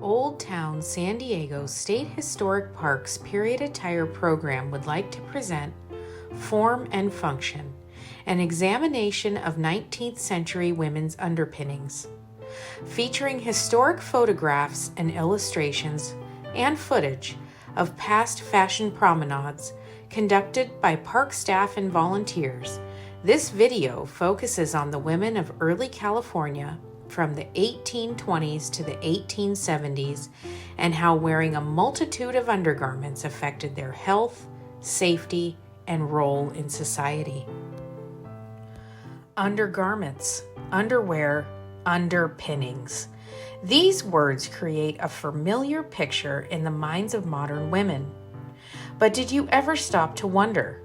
Old Town San Diego State Historic Park's period attire program would like to present Form and Function, an examination of 19th century women's underpinnings, featuring historic photographs and illustrations and footage of past fashion promenades conducted by park staff and volunteers. This video focuses on the women of early California from the 1820s to the 1870s and how wearing a multitude of undergarments affected their health, safety, and role in society. Undergarments, underwear, underpinnings. These words create a familiar picture in the minds of modern women. But did you ever stop to wonder,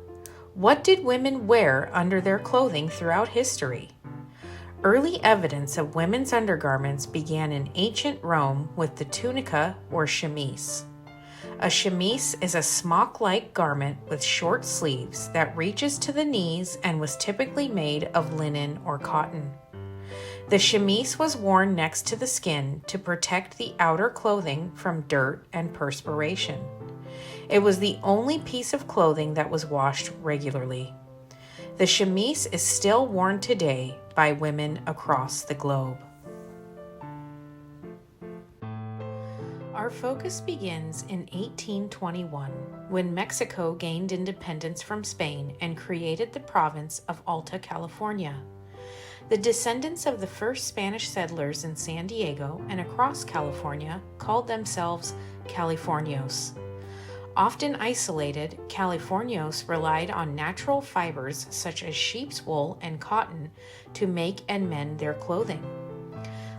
what did women wear under their clothing throughout history? Early evidence of women's undergarments began in ancient Rome with the tunica or chemise. A chemise is a smock-like garment with short sleeves that reaches to the knees and was typically made of linen or cotton. The chemise was worn next to the skin to protect the outer clothing from dirt and perspiration. It was the only piece of clothing that was washed regularly. The chemise is still worn today by women across the globe. Our focus begins in 1821, when Mexico gained independence from Spain and created the province of Alta, California. The descendants of the first Spanish settlers in San Diego and across California called themselves Californios. Often isolated, Californios relied on natural fibers such as sheep's wool and cotton to make and mend their clothing.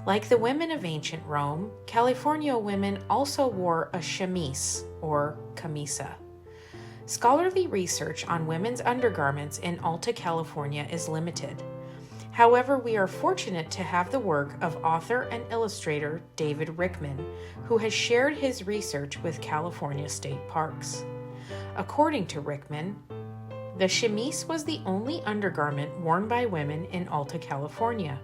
Like the women of ancient Rome, Californio women also wore a chemise or camisa. Scholarly research on women's undergarments in Alta, California is limited. However, we are fortunate to have the work of author and illustrator David Rickman, who has shared his research with California State Parks. According to Rickman, the chemise was the only undergarment worn by women in Alta, California.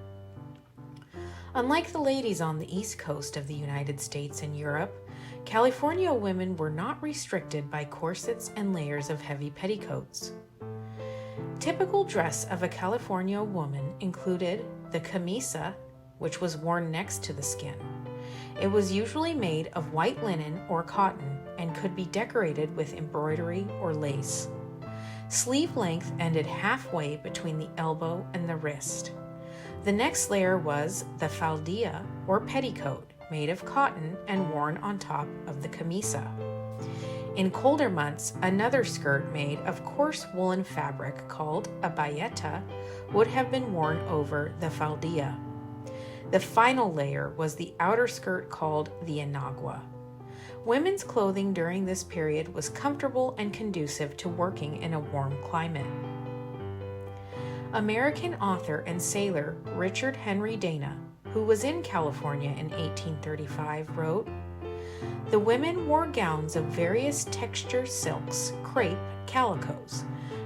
Unlike the ladies on the East Coast of the United States and Europe, California women were not restricted by corsets and layers of heavy petticoats. Typical dress of a California woman included the camisa, which was worn next to the skin. It was usually made of white linen or cotton and could be decorated with embroidery or lace. Sleeve length ended halfway between the elbow and the wrist. The next layer was the faldilla or petticoat, made of cotton and worn on top of the camisa. In colder months, another skirt made of coarse woolen fabric called a bayeta would have been worn over the faldilla. The final layer was the outer skirt called the enagua. Women's clothing during this period was comfortable and conducive to working in a warm climate. American author and sailor Richard Henry Dana, who was in California in 1835, wrote, "The women wore gowns of various texture silks, crepe, calicos,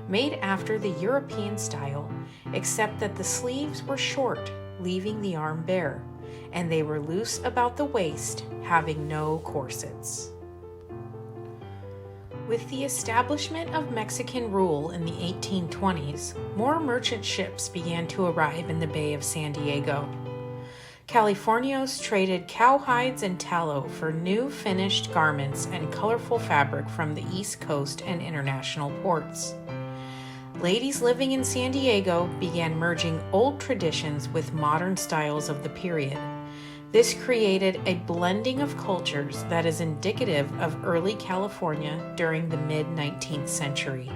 made after the European style, except that the sleeves were short, leaving the arm bare, and they were loose about the waist, having no corsets." With the establishment of Mexican rule in the 1820s, more merchant ships began to arrive in the Bay of San Diego. Californios traded cowhides and tallow for new finished garments and colorful fabric from the East Coast and international ports. Ladies living in San Diego began merging old traditions with modern styles of the period. This created a blending of cultures that is indicative of early California during the mid-19th century.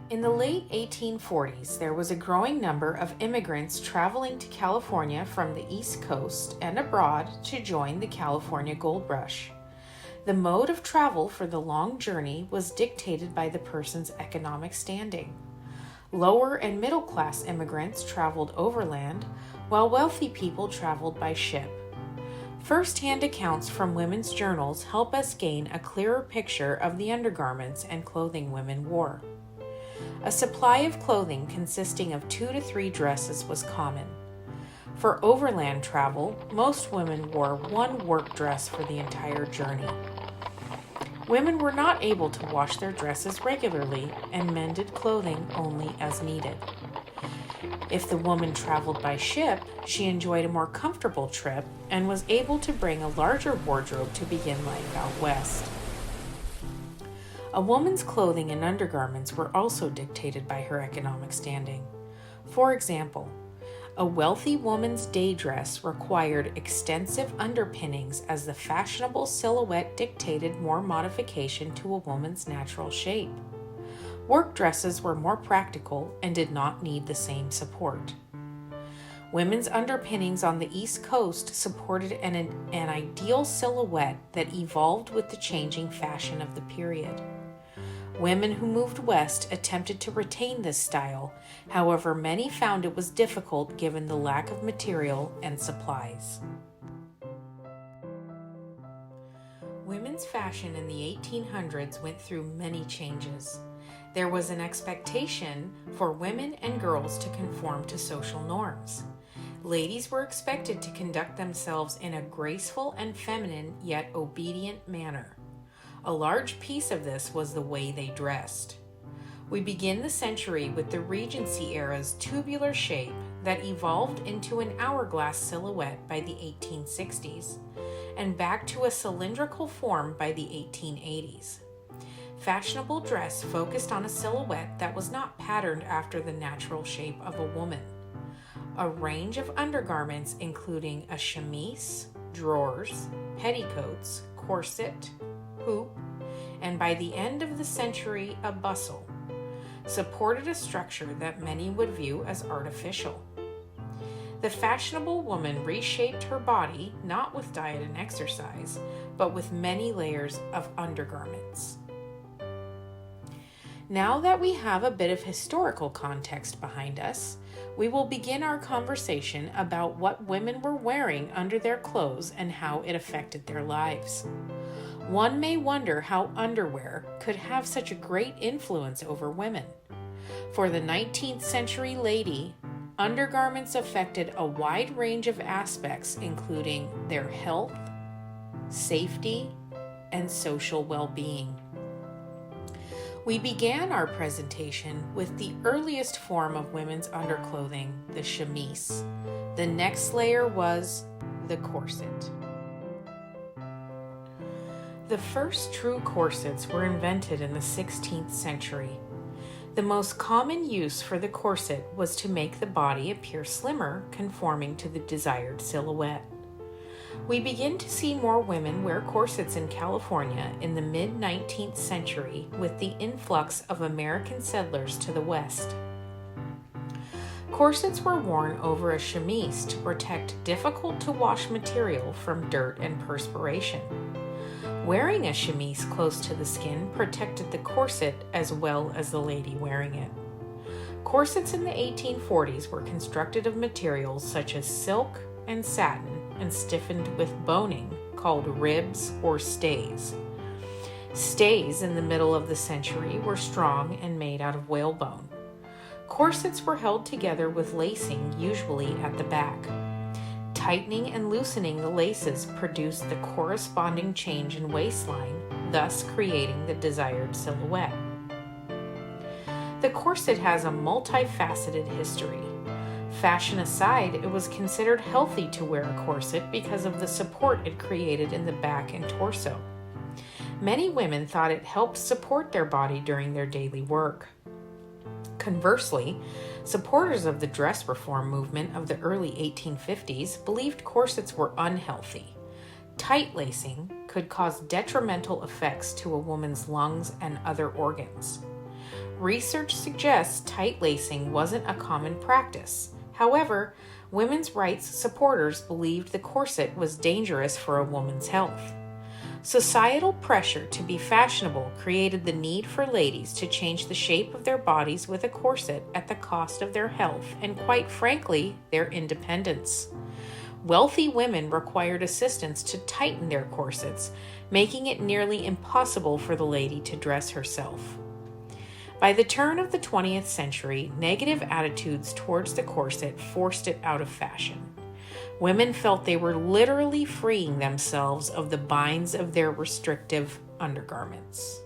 In the late 1840s, there was a growing number of immigrants traveling to California from the East Coast and abroad to join the California Gold Rush. The mode of travel for the long journey was dictated by the person's economic standing. Lower and middle class immigrants traveled overland, while wealthy people traveled by ship. First-hand accounts from women's journals help us gain a clearer picture of the undergarments and clothing women wore. A supply of clothing consisting of 2 to 3 dresses was common. For overland travel, most women wore one work dress for the entire journey. Women were not able to wash their dresses regularly and mended clothing only as needed. If the woman traveled by ship, she enjoyed a more comfortable trip and was able to bring a larger wardrobe to begin life out west. A woman's clothing and undergarments were also dictated by her economic standing. For example, a wealthy woman's day dress required extensive underpinnings as the fashionable silhouette dictated more modification to a woman's natural shape. Work dresses were more practical and did not need the same support. Women's underpinnings on the East Coast supported an ideal silhouette that evolved with the changing fashion of the period. Women who moved west attempted to retain this style, however, many found it was difficult given the lack of material and supplies. Women's fashion in the 1800s went through many changes. There was an expectation for women and girls to conform to social norms. Ladies were expected to conduct themselves in a graceful and feminine yet obedient manner. A large piece of this was the way they dressed. We begin the century with the Regency era's tubular shape that evolved into an hourglass silhouette by the 1860s and back to a cylindrical form by the 1880s. Fashionable dress focused on a silhouette that was not patterned after the natural shape of a woman. A range of undergarments including a chemise, drawers, petticoats, corset, hoop, and by the end of the century, a bustle, supported a structure that many would view as artificial. The fashionable woman reshaped her body not with diet and exercise, but with many layers of undergarments. Now that we have a bit of historical context behind us, we will begin our conversation about what women were wearing under their clothes and how it affected their lives. One may wonder how underwear could have such a great influence over women. For the 19th century lady, undergarments affected a wide range of aspects, including their health, safety, and social well-being. We began our presentation with the earliest form of women's underclothing, the chemise. The next layer was the corset. The first true corsets were invented in the 16th century. The most common use for the corset was to make the body appear slimmer, conforming to the desired silhouette. We begin to see more women wear corsets in California in the mid-19th century with the influx of American settlers to the West. Corsets were worn over a chemise to protect difficult-to-wash material from dirt and perspiration. Wearing a chemise close to the skin protected the corset as well as the lady wearing it. Corsets in the 1840s were constructed of materials such as silk and satin and stiffened with boning called ribs or stays. Stays in the middle of the century were strong and made out of whalebone. Corsets were held together with lacing, usually at the back. Tightening and loosening the laces produced the corresponding change in waistline, thus creating the desired silhouette. The corset has a multifaceted history. Fashion aside, it was considered healthy to wear a corset because of the support it created in the back and torso. Many women thought it helped support their body during their daily work. Conversely, supporters of the dress reform movement of the early 1850s believed corsets were unhealthy. Tight lacing could cause detrimental effects to a woman's lungs and other organs. Research suggests tight lacing wasn't a common practice. However, women's rights supporters believed the corset was dangerous for a woman's health. Societal pressure to be fashionable created the need for ladies to change the shape of their bodies with a corset at the cost of their health and, quite frankly, their independence. Wealthy women required assistance to tighten their corsets, making it nearly impossible for the lady to dress herself. By the turn of the 20th century, negative attitudes towards the corset forced it out of fashion. Women felt they were literally freeing themselves of the binds of their restrictive undergarments.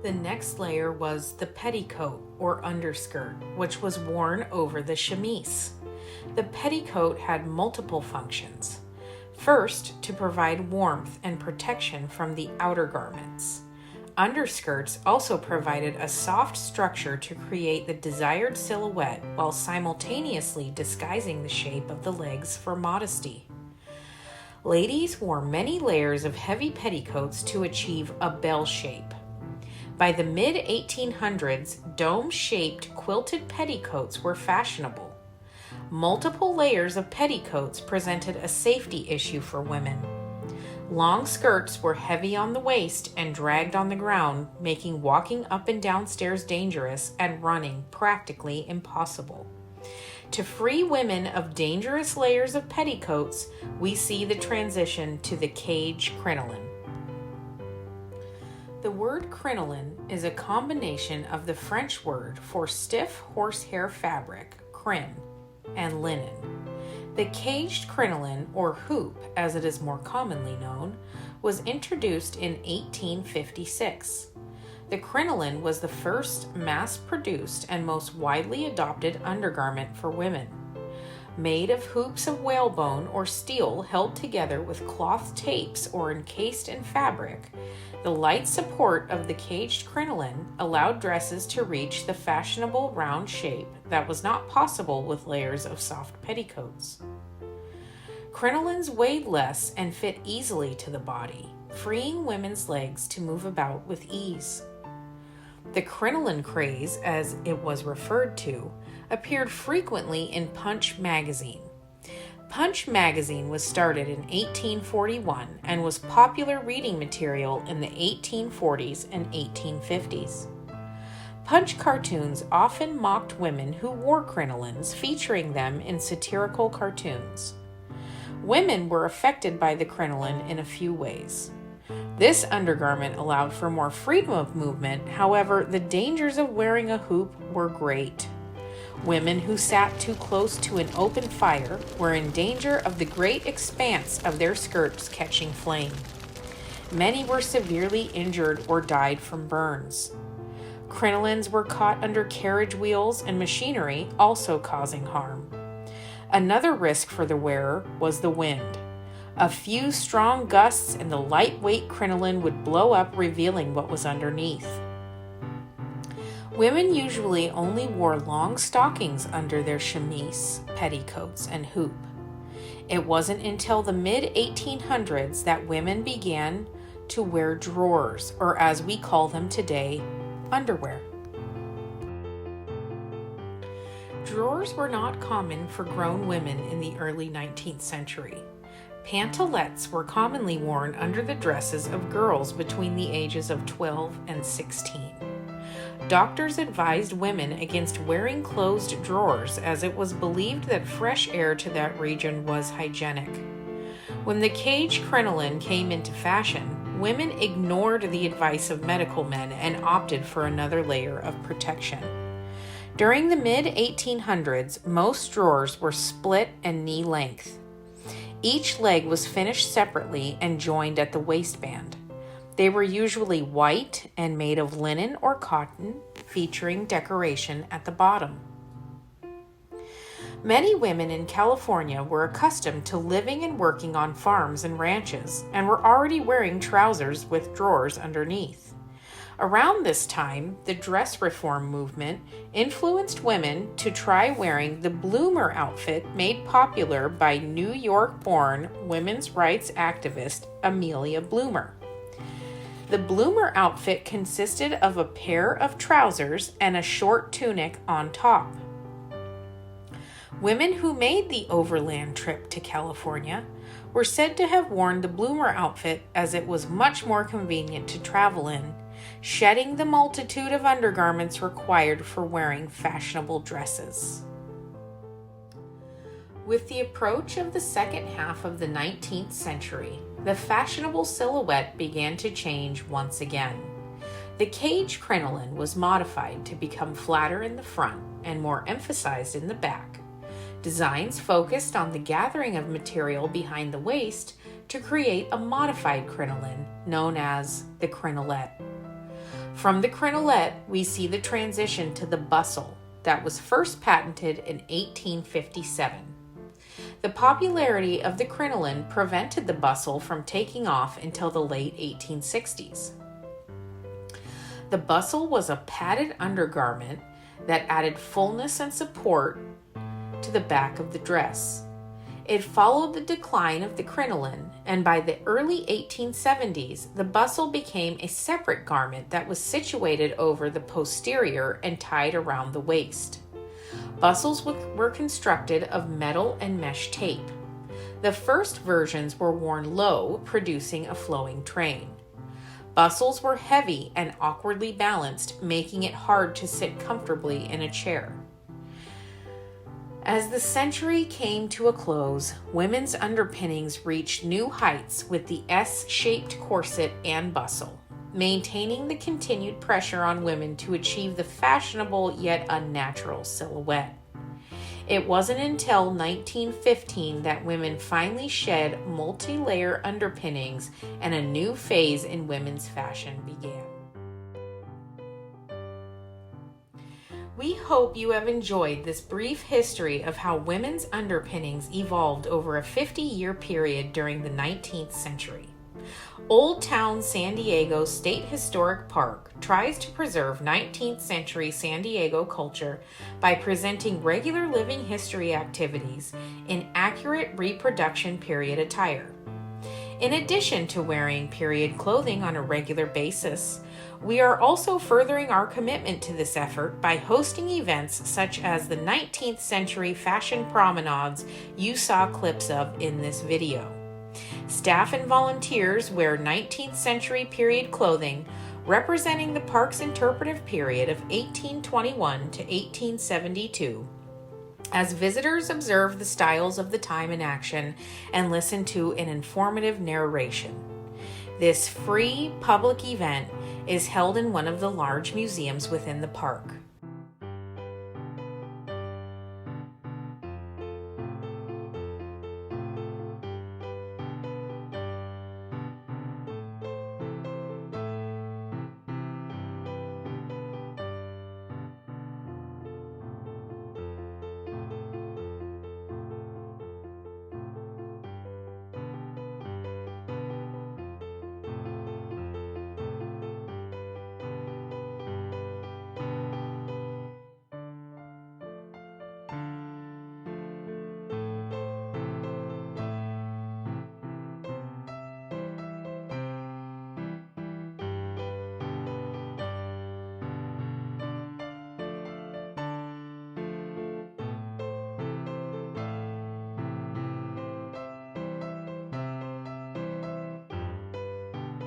The next layer was the petticoat or underskirt, which was worn over the chemise. The petticoat had multiple functions. First, to provide warmth and protection from the outer garments. Underskirts also provided a soft structure to create the desired silhouette while simultaneously disguising the shape of the legs for modesty. Ladies wore many layers of heavy petticoats to achieve a bell shape. By the mid-1800s, dome-shaped quilted petticoats were fashionable. Multiple layers of petticoats presented a safety issue for women. Long skirts were heavy on the waist and dragged on the ground, making walking up and down stairs dangerous and running practically impossible. To free women of dangerous layers of petticoats, we see the transition to the cage crinoline. The word crinoline is a combination of the French word for stiff horsehair fabric, crin, and linen. The caged crinoline, or hoop as it is more commonly known, was introduced in 1856. The crinoline was the first mass-produced and most widely adopted undergarment for women. Made of hoops of whalebone or steel held together with cloth tapes or encased in fabric, the light support of the caged crinoline allowed dresses to reach the fashionable round shape that was not possible with layers of soft petticoats. Crinolines weighed less and fit easily to the body, freeing women's legs to move about with ease. The crinoline craze, as it was referred to, appeared frequently in Punch magazine. Punch magazine was started in 1841 and was popular reading material in the 1840s and 1850s. Punch cartoons often mocked women who wore crinolines, featuring them in satirical cartoons. Women were affected by the crinoline in a few ways. This undergarment allowed for more freedom of movement, however, the dangers of wearing a hoop were great. Women who sat too close to an open fire were in danger of the great expanse of their skirts catching flame. Many were severely injured or died from burns. Crinolines were caught under carriage wheels and machinery, also causing harm. Another risk for the wearer was the wind. A few strong gusts and the lightweight crinoline would blow up, revealing what was underneath. Women usually only wore long stockings under their chemise, petticoats, and hoop. It wasn't until the mid-1800s that women began to wear drawers, or as we call them today, underwear. Drawers were not common for grown women in the early 19th century. Pantalettes were commonly worn under the dresses of girls between the ages of 12 and 16. Doctors advised women against wearing closed drawers as it was believed that fresh air to that region was hygienic. When the cage crinoline came into fashion, women ignored the advice of medical men and opted for another layer of protection. During the mid-1800s, most drawers were split and knee length. Each leg was finished separately and joined at the waistband. They were usually white and made of linen or cotton, featuring decoration at the bottom. Many women in California were accustomed to living and working on farms and ranches, and were already wearing trousers with drawers underneath. Around this time, the dress reform movement influenced women to try wearing the bloomer outfit made popular by New York-born women's rights activist Amelia Bloomer. The bloomer outfit consisted of a pair of trousers and a short tunic on top. Women who made the overland trip to California were said to have worn the bloomer outfit as it was much more convenient to travel in, shedding the multitude of undergarments required for wearing fashionable dresses. With the approach of the second half of the 19th century, the fashionable silhouette began to change once again. The cage crinoline was modified to become flatter in the front and more emphasized in the back. Designs focused on the gathering of material behind the waist to create a modified crinoline known as the crinolette. From the crinolette, we see the transition to the bustle that was first patented in 1857. The popularity of the crinoline prevented the bustle from taking off until the late 1860s. The bustle was a padded undergarment that added fullness and support to the back of the dress. It followed the decline of the crinoline, and by the early 1870s, the bustle became a separate garment that was situated over the posterior and tied around the waist. Bustles were constructed of metal and mesh tape. The first versions were worn low, producing a flowing train. Bustles were heavy and awkwardly balanced, making it hard to sit comfortably in a chair. As the century came to a close, women's underpinnings reached new heights with the S-shaped corset and bustle, maintaining the continued pressure on women to achieve the fashionable yet unnatural silhouette. It wasn't until 1915 that women finally shed multi-layer underpinnings and a new phase in women's fashion began. We hope you have enjoyed this brief history of how women's underpinnings evolved over a 50-year period during the 19th century. Old Town San Diego State Historic Park tries to preserve 19th century San Diego culture by presenting regular living history activities in accurate reproduction period attire. In addition to wearing period clothing on a regular basis, we are also furthering our commitment to this effort by hosting events such as the 19th century fashion promenades you saw clips of in this video. Staff and volunteers wear 19th century period clothing representing the park's interpretive period of 1821 to 1872. As visitors observe the styles of the time in action and listen to an informative narration. This free public event is held in one of the large museums within the park.